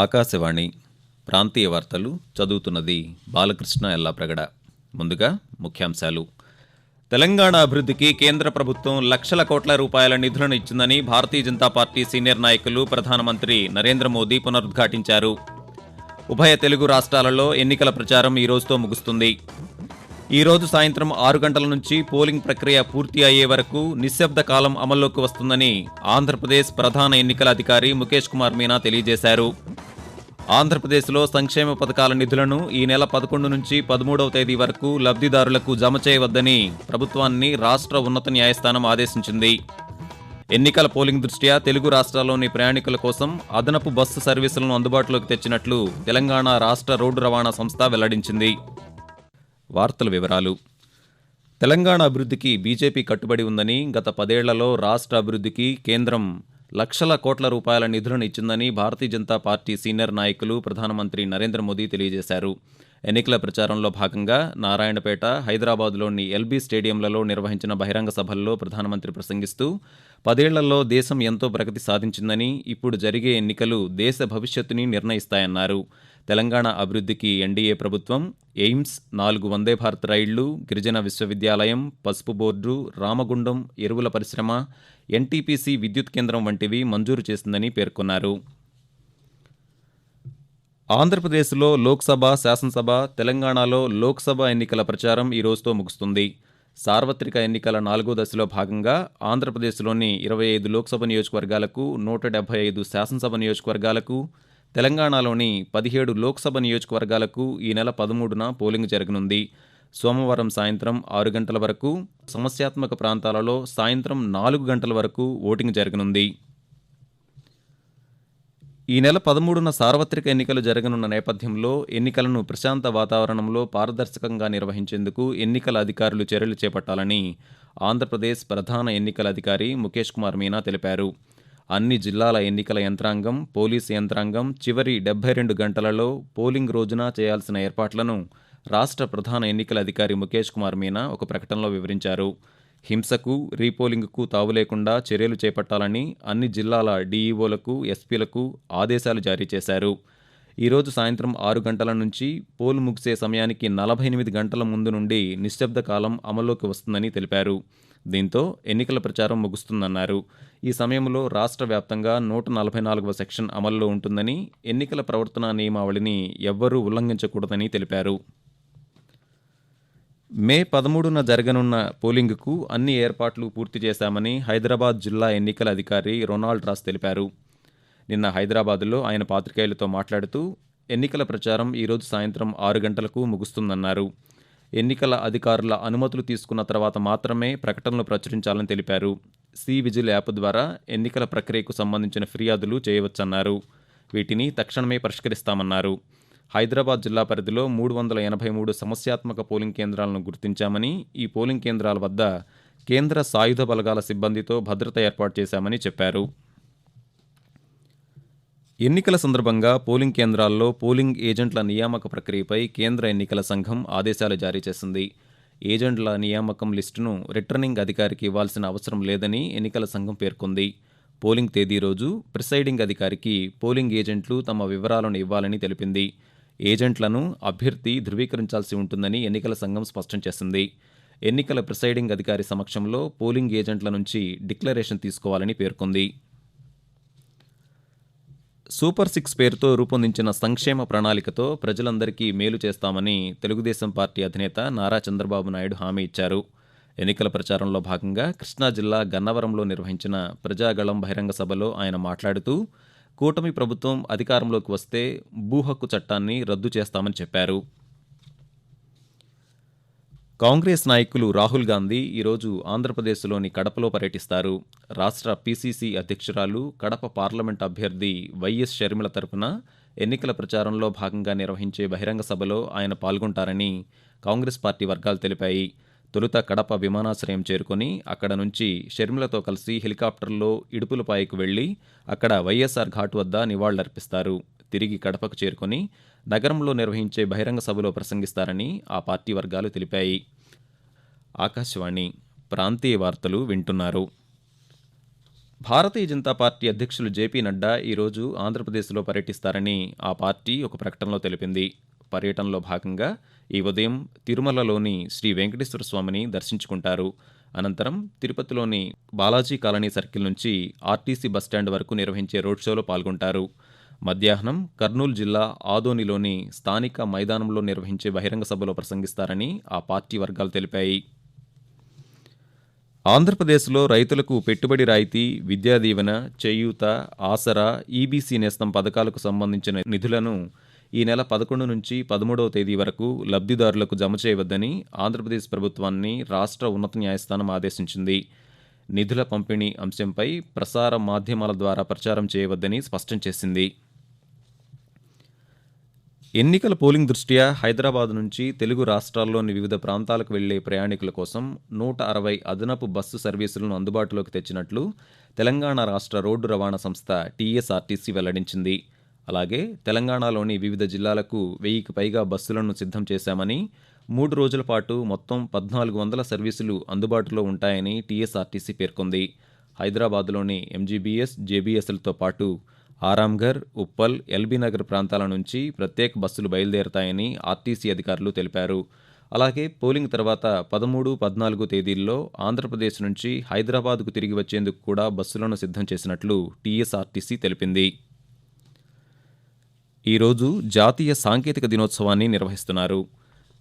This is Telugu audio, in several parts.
ఆకాశవాణి ప్రాంతీయ వార్తలు చదువుతున్నది బాలకృష్ణ ఎల్లాప్రగడ. ముందుగా ముఖ్యాంశాలు. తెలంగాణ అభివృద్ధికి కేంద్ర ప్రభుత్వం లక్షల కోట్ల రూపాయల నిధులను ఇచ్చిందని భారతీయ జనతా పార్టీ సీనియర్ నాయకులు ప్రధానమంత్రి నరేంద్ర మోదీ పునరుద్ఘాటించారు. ఉభయ తెలుగు రాష్ట్రాలలో ఎన్నికల ప్రచారం ఈ రోజుతో ముగుస్తుంది. ఈ రోజు సాయంత్రం 6 గంటల నుంచి పోలింగ్ ప్రక్రియ పూర్తి అయ్యే వరకు నిశ్శబ్ద కాలం అమల్లోకి వస్తుందని ఆంధ్రప్రదేశ్ ప్రధాన ఎన్నికల అధికారి ముఖేష్ కుమార్ మీనా తెలియజేశారు. ఆంధ్రప్రదేశ్లో సంక్షేమ పథకాల నిధులను ఈ నెల 11 నుంచి 13వ తేదీ వరకు లబ్ధిదారులకు జమ చేయవద్దని ప్రభుత్వాన్ని రాష్ట్ర ఉన్నత న్యాయస్థానం ఆదేశించింది. ఎన్నికల పోలింగ్ దృష్ట్యా తెలుగు రాష్ట్రాల్లోని ప్రయాణికుల కోసం అదనపు బస్సు సర్వీసులను అందుబాటులోకి తెచ్చినట్లు తెలంగాణ రాష్ట్ర రోడ్డు రవాణా సంస్థ వెల్లడించింది. వార్తల వివరాలు. తెలంగాణ అభివృద్ధికి బీజేపీ కట్టుబడి ఉందని, గత 10 ఏళ్లలో రాష్ట్ర అభివృద్ధికి కేంద్రం లక్షల కోట్ల రూపాయల నిధులను ఇచ్చిందని భారతీయ జనతా పార్టీ సీనియర్ నాయకులు ప్రధానమంత్రి నరేంద్ర మోదీ తెలియజేశారు. ఎన్నికల ప్రచారంలో భాగంగా నారాయణపేట, హైదరాబాద్లోని ఎల్బీ స్టేడియంలలో నిర్వహించిన బహిరంగ సభల్లో ప్రధానమంత్రి ప్రసంగిస్తూ 10 ఏళ్లలో దేశం ఎంతో ప్రగతి సాధించిందని, ఇప్పుడు జరిగే ఎన్నికలు దేశ భవిష్యత్తుని నిర్ణయిస్తాయన్నారు. తెలంగాణ అభివృద్ధికి ఎన్డీఏ ప్రభుత్వం ఎయిమ్స్, 4 వందే భారత్ రైళ్లు, గిరిజన విశ్వవిద్యాలయం, పసుపు బోర్డు, రామగుండం ఎరువుల పరిశ్రమ, ఎన్టీపీసీ విద్యుత్ కేంద్రం వంటివి మంజూరు చేసిందని పేర్కొన్నారు. ఆంధ్రప్రదేశ్లో లోక్సభ, శాసనసభ, తెలంగాణలో లోక్సభ ఎన్నికల ప్రచారం ఈ రోజుతో ముగుస్తుంది. సార్వత్రిక ఎన్నికల 4వ దశలో భాగంగా ఆంధ్రప్రదేశ్లోని 25 లోక్సభ నియోజకవర్గాలకు, 175 శాసనసభ నియోజకవర్గాలకు, తెలంగాణలోని 17 లోక్సభ నియోజకవర్గాలకు ఈ నెల 13న పోలింగ్ జరగనుంది. సోమవారం సాయంత్రం 6 గంటల వరకు, సమస్యాత్మక ప్రాంతాలలో సాయంత్రం 4 గంటల వరకు ఓటింగ్ జరగనుంది. ఈ నెల 13న సార్వత్రిక ఎన్నికలు జరగనున్న నేపథ్యంలో ఎన్నికలను ప్రశాంత వాతావరణంలో పారదర్శకంగా నిర్వహించేందుకు ఎన్నికల అధికారులు చర్యలు చేపట్టాలని ఆంధ్రప్రదేశ్ ప్రధాన ఎన్నికల అధికారి ముఖేష్ కుమార్ మీనా తెలిపారు. అన్ని జిల్లాల ఎన్నికల యంత్రాంగం, పోలీసు యంత్రాంగం చివరి 72 గంటలలో పోలింగ్ రోజున చేయాల్సిన ఏర్పాట్లను రాష్ట్ర ప్రధాన ఎన్నికల అధికారి ముఖేష్ కుమార్ మీనా ఒక ప్రకటనలో వివరించారు. హింసకు, రీపోలింగ్కు తావు లేకుండా చర్యలు చేపట్టాలని అన్ని జిల్లాల డీఈఓలకు, ఎస్పీలకు ఆదేశాలు జారీ చేశారు. ఈరోజు సాయంత్రం 6 గంటల నుంచి పోలు ముగిసే సమయానికి 48 గంటల ముందు నుండి నిశ్శబ్ద కాలం అమల్లోకి వస్తుందని తెలిపారు. దీంతో ఎన్నికల ప్రచారం ముగుస్తుందన్నారు. ఈ సమయంలో రాష్ట్ర వ్యాప్తంగా 144వ సెక్షన్ అమల్లో ఉంటుందని, ఎన్నికల ప్రవర్తనా నియమావళిని ఎవ్వరూ ఉల్లంఘించకూడదని తెలిపారు. మే 13న జరగనున్న పోలింగ్కు అన్ని ఏర్పాట్లు పూర్తి చేశామని హైదరాబాద్ జిల్లా ఎన్నికల అధికారి రొనాల్డ్ రాస్ తెలిపారు. నిన్న హైదరాబాద్లో ఆయన పాత్రికేయులతో మాట్లాడుతూ ఎన్నికల ప్రచారం ఈరోజు సాయంత్రం 6 గంటలకు ముగుస్తుందన్నారు. ఎన్నికల అధికారుల అనుమతులు తీసుకున్న తర్వాత మాత్రమే ప్రకటనలు ప్రచురించాలని తెలిపారు. సి-విజిల్ యాప్ ద్వారా ఎన్నికల ప్రక్రియకు సంబంధించిన ఫిర్యాదులు చేయవచ్చన్నారు. వీటిని తక్షణమే పరిష్కరిస్తామన్నారు. హైదరాబాద్ జిల్లా పరిధిలో 383 సమస్యాత్మక పోలింగ్ కేంద్రాలను గుర్తించామని, ఈ పోలింగ్ కేంద్రాల వద్ద కేంద్ర సాయుధ బలగాల సిబ్బందితో భద్రత ఏర్పాటు చేశామని చెప్పారు. ఎన్నికల సందర్భంగా పోలింగ్ కేంద్రాల్లో పోలింగ్ ఏజెంట్ల నియామక ప్రక్రియపై కేంద్ర ఎన్నికల సంఘం ఆదేశాలు జారీ చేసింది. ఏజెంట్ల నియామకం లిస్టును రిటర్నింగ్ అధికారికి ఇవ్వాల్సిన అవసరం లేదని ఎన్నికల సంఘం పేర్కొంది. పోలింగ్ తేదీ రోజు ప్రిసైడింగ్ అధికారికి పోలింగ్ ఏజెంట్లు తమ వివరాలను ఇవ్వాలని తెలిపింది. ఏజెంట్లను అభ్యర్థి ధృవీకరించాల్సి ఉంటుందని ఎన్నికల సంఘం స్పష్టం చేసింది. ఎన్నికల ప్రిసైడింగ్ అధికారి సమక్షంలో పోలింగ్ ఏజెంట్ల నుంచి డిక్లరేషన్ తీసుకోవాలని పేర్కొంది. సూపర్ 6 పేరుతో రూపొందించిన సంక్షేమ ప్రణాళికతో ప్రజలందరికీ మేలు చేస్తామని తెలుగుదేశం పార్టీ అధినేత నారా చంద్రబాబు నాయుడు హామీ ఇచ్చారు. ఎన్నికల ప్రచారంలో భాగంగా కృష్ణా జిల్లా గన్నవరంలో నిర్వహించిన ప్రజాగళం బహిరంగ సభలో ఆయన మాట్లాడుతూ కూటమి ప్రభుత్వం అధికారంలోకి వస్తే భూ హక్కు చట్టాన్ని రద్దు చేస్తామని చెప్పారు. కాంగ్రెస్ నాయకులు రాహుల్ గాంధీ ఈరోజు ఆంధ్రప్రదేశ్లోని కడపలో పర్యటిస్తారు. రాష్ట్ర పీసీసీ అధ్యక్షురాలు, కడప పార్లమెంట్ అభ్యర్థి వైఎస్ షర్మిల తరపున ఎన్నికల ప్రచారంలో భాగంగా నిర్వహించే బహిరంగ సభలో ఆయన పాల్గొంటారని కాంగ్రెస్ పార్టీ వర్గాలు తెలిపాయి. తొలుత కడప విమానాశ్రయం చేరుకొని అక్కడ నుంచి షర్మిలతో కలిసి హెలికాప్టర్లో ఇడుపులపాయకు వెళ్లి అక్కడ వైఎస్ఆర్ ఘాట్ వద్ద నివాళులర్పిస్తారు. తిరిగి కడపకు చేరుకొని నగరంలో నిర్వహించే బహిరంగ సభలో ప్రసంగిస్తారని ఆ పార్టీ వర్గాలు తెలిపాయి. ఆకాశవాణి ప్రాంతీయ వార్తలు వింటున్నారు. భారతీయ జనతా పార్టీ అధ్యక్షులు జేపీ నడ్డా ఈరోజు ఆంధ్రప్రదేశ్లో పర్యటిస్తారని ఆ పార్టీ ఒక ప్రకటనలో తెలిపింది. పర్యటనలో భాగంగా ఈ ఉదయం తిరుమలలోని శ్రీ వెంకటేశ్వర స్వామిని దర్శించుకుంటారు. అనంతరం తిరుపతిలోని బాలాజీ కాలనీ సర్కిల్ నుంచి ఆర్టీసీ బస్టాండ్ వరకు నిర్వహించే రోడ్ షోలో పాల్గొంటారు. మధ్యాహ్నం కర్నూలు జిల్లా ఆదోనిలోని స్థానిక మైదానంలో నిర్వహించే బహిరంగ సభలో ప్రసంగిస్తారని ఆ పార్టీ వర్గాలు తెలిపాయి. ఆంధ్రప్రదేశ్లో రైతులకు పెట్టుబడి రాయితీ, విద్యా దీవెన, చేయూత, ఆసరా, ఈబీసీ నేస్తం పథకాలకు సంబంధించిన నిధులను ఈ నెల 11 నుంచి 13వ తేదీ వరకు లబ్ధిదారులకు జమ చేయవద్దని ఆంధ్రప్రదేశ్ ప్రభుత్వాన్ని రాష్ట్ర ఉన్నత న్యాయస్థానం ఆదేశించింది. నిధుల పంపిణీ అంశంపై ప్రసార మాధ్యమాల ద్వారా ప్రచారం చేయవద్దని స్పష్టం చేసింది. ఎన్నికల పోలింగ్ దృష్ట్యా హైదరాబాద్ నుంచి తెలుగు రాష్ట్రాల్లోని వివిధ ప్రాంతాలకు వెళ్లే ప్రయాణికుల కోసం 160 అదనపు బస్సు సర్వీసులను అందుబాటులోకి తెచ్చినట్లు తెలంగాణ రాష్ట్ర రోడ్డు రవాణా సంస్థ టీఎస్ఆర్టీసీ వెల్లడించింది. అలాగే తెలంగాణలోని వివిధ జిల్లాలకు 1000కి పైగా బస్సులను సిద్ధం చేశామని, 3 రోజుల పాటు మొత్తం 1400 సర్వీసులు అందుబాటులో ఉంటాయని టీఎస్ఆర్టీసీ పేర్కొంది. హైదరాబాద్లోని ఎంజీబీఎస్, జేబీఎస్లతో పాటు ఆరాంఘర్, ఉప్పల్, ఎల్బీనగర్ ప్రాంతాల నుంచి ప్రత్యేక బస్సులు బయలుదేరతాయని ఆర్టీసీ అధికారులు తెలిపారు. అలాగే పోలింగ్ తర్వాత 13, 14 తేదీల్లో ఆంధ్రప్రదేశ్ నుంచి హైదరాబాద్కు తిరిగి వచ్చేందుకు కూడా బస్సులను సిద్ధం చేసినట్లు టీఎస్ఆర్టీసీ తెలిపింది. ఈరోజు జాతీయ సాంకేతిక దినోత్సవాన్ని నిర్వహిస్తున్నారు.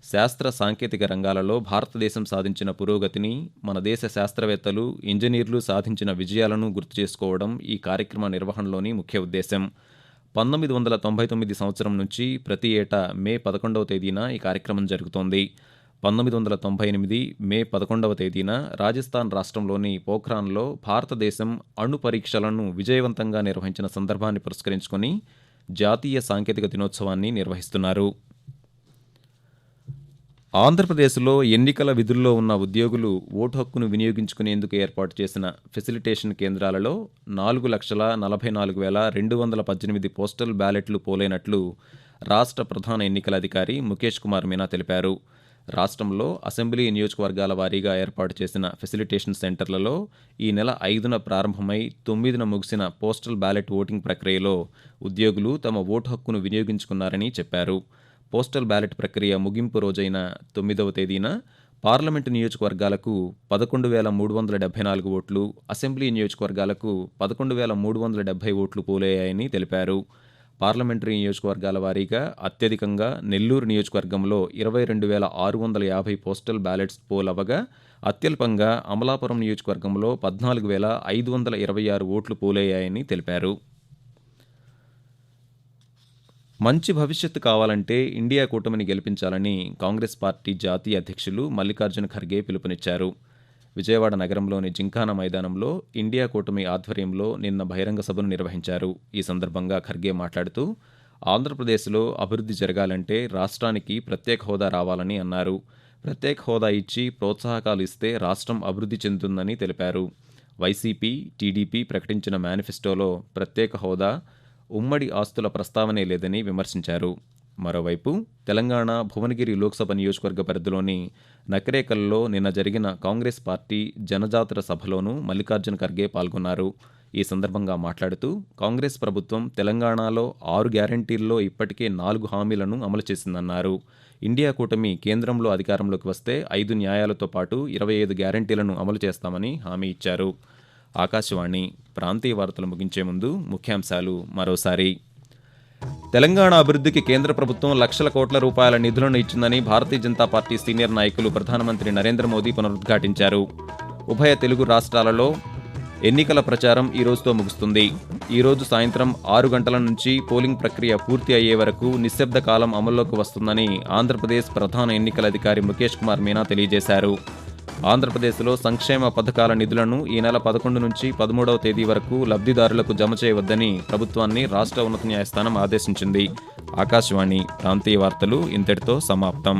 శాస్త్ర సాంకేతిక రంగాలలో భారతదేశం సాధించిన పురోగతిని, మన దేశ శాస్త్రవేత్తలు, ఇంజనీర్లు సాధించిన విజయాలను గుర్తు చేసుకోవడం ఈ కార్యక్రమ నిర్వహణలోని ముఖ్య ఉద్దేశం. 1999 సంవత్సరం నుంచి ప్రతి ఏటా మే 11వ తేదీన ఈ కార్యక్రమం జరుగుతోంది. 1998 మే 11వ తేదీన రాజస్థాన్ రాష్ట్రంలోని పోఖ్రాన్లో భారతదేశం అణు పరీక్షలను విజయవంతంగా నిర్వహించిన సందర్భాన్ని పురస్కరించుకొని జాతీయ సాంకేతిక దినోత్సవాన్ని నిర్వహిస్తున్నారు. ఆంధ్రప్రదేశ్లో ఎన్నికల విధుల్లో ఉన్న ఉద్యోగులు ఓటు హక్కును వినియోగించుకునేందుకు ఏర్పాటు చేసిన ఫెసిలిటేషన్ కేంద్రాలలో 4,44,218 పోస్టల్ బ్యాలెట్లు పోలైనట్లు రాష్ట్ర ప్రధాన ఎన్నికల అధికారి ముఖేష్ కుమార్ మీనా తెలిపారు. రాష్ట్రంలో అసెంబ్లీ నియోజకవర్గాల వారీగా ఏర్పాటు చేసిన ఫెసిలిటేషన్ సెంటర్లలో ఈ నెల 5న ప్రారంభమై 9న ముగిసిన పోస్టల్ బ్యాలెట్ ఓటింగ్ ప్రక్రియలో ఉద్యోగులు తమ ఓటు హక్కును వినియోగించుకున్నారని చెప్పారు. పోస్టల్ బ్యాలెట్ ప్రక్రియ ముగింపు రోజైన 9వ తేదీన పార్లమెంటు నియోజకవర్గాలకు 11,374 ఓట్లు, అసెంబ్లీ నియోజకవర్గాలకు 11,370 ఓట్లు పోలయ్యాయని తెలిపారు. పార్లమెంటరీ నియోజకవర్గాల వారీగా అత్యధికంగా నెల్లూరు నియోజకవర్గంలో 22,650 పోస్టల్ బ్యాలెట్స్ పోలవగా, అత్యల్పంగా అమలాపురం నియోజకవర్గంలో 14,526 ఓట్లు పోలయ్యాయని తెలిపారు. మంచి భవిష్యత్తు కావాలంటే ఇండియా కూటమిని గెలిపించాలని కాంగ్రెస్ పార్టీ జాతీయ అధ్యక్షులు మల్లికార్జున ఖర్గే పిలుపునిచ్చారు. విజయవాడ నగరంలోని జింకానా మైదానంలో ఇండియా కూటమి ఆధ్వర్యంలో నిన్న బహిరంగ సభను నిర్వహించారు. ఈ సందర్భంగా ఖర్గే మాట్లాడుతూ ఆంధ్రప్రదేశ్లో అభివృద్ధి జరగాలంటే రాష్ట్రానికి ప్రత్యేక హోదా రావాలని అన్నారు. ప్రత్యేక హోదా ఇచ్చి ప్రోత్సాహకాలు ఇస్తే రాష్ట్రం అభివృద్ధి చెందుతుందని తెలిపారు. వైసీపీ, టీడీపీ ప్రకటించిన మేనిఫెస్టోలో ప్రత్యేక హోదా, ఉమ్మడి ఆస్తుల ప్రస్తావనే లేదని విమర్శించారు. మరోవైపు తెలంగాణ భువనగిరి లోక్సభ నియోజకవర్గ పరిధిలోని నకరేకల్లో నిన్న జరిగిన కాంగ్రెస్ పార్టీ జనజాతర సభలోనూ మల్లికార్జున ఖర్గే పాల్గొన్నారు. ఈ సందర్భంగా మాట్లాడుతూ కాంగ్రెస్ ప్రభుత్వం తెలంగాణలో 6 గ్యారంటీల్లో ఇప్పటికే 4 హామీలను అమలు చేసిందన్నారు. ఇండియా కూటమి కేంద్రంలో అధికారంలోకి వస్తే 5 న్యాయాలతో పాటు 25 గ్యారంటీలను అమలు చేస్తామని హామీ ఇచ్చారు. ఆకాశవాణి ప్రాంతీయ వార్తలు ముగించే ముందు ముఖ్యాంశాలు మరోసారి. తెలంగాణ అభివృద్ధికి కేంద్ర ప్రభుత్వం లక్షల కోట్ల రూపాయల నిధులను ఇచ్చిందని భారతీయ జనతా పార్టీ సీనియర్ నాయకులు ప్రధానమంత్రి నరేంద్ర మోదీ పునరుద్ఘాటించారు. ఉభయ తెలుగు రాష్ట్రాలలో ఎన్నికల ప్రచారం ఈ రోజుతో ముగుస్తుంది. ఈ రోజు సాయంత్రం 6 గంటల నుంచి పోలింగ్ ప్రక్రియ పూర్తి అయ్యే వరకు నిశ్శబ్ద కాలం అమల్లోకి వస్తుందని ఆంధ్రప్రదేశ్ ప్రధాన ఎన్నికల అధికారి ముఖేష్ కుమార్ మీనా తెలియజేశారు. ఆంధ్రప్రదేశ్లో సంక్షేమ పథకాల నిధులను ఈ నెల 11 నుంచి 13వ తేదీ వరకు లబ్ధిదారులకు జమ చేయవద్దని ప్రభుత్వాన్ని రాష్ట్ర ఉన్నత న్యాయస్థానం ఆదేశించింది. ఆకాశవాణి ప్రాంతీయ వార్తలు ఇంతటితో సమాప్తం.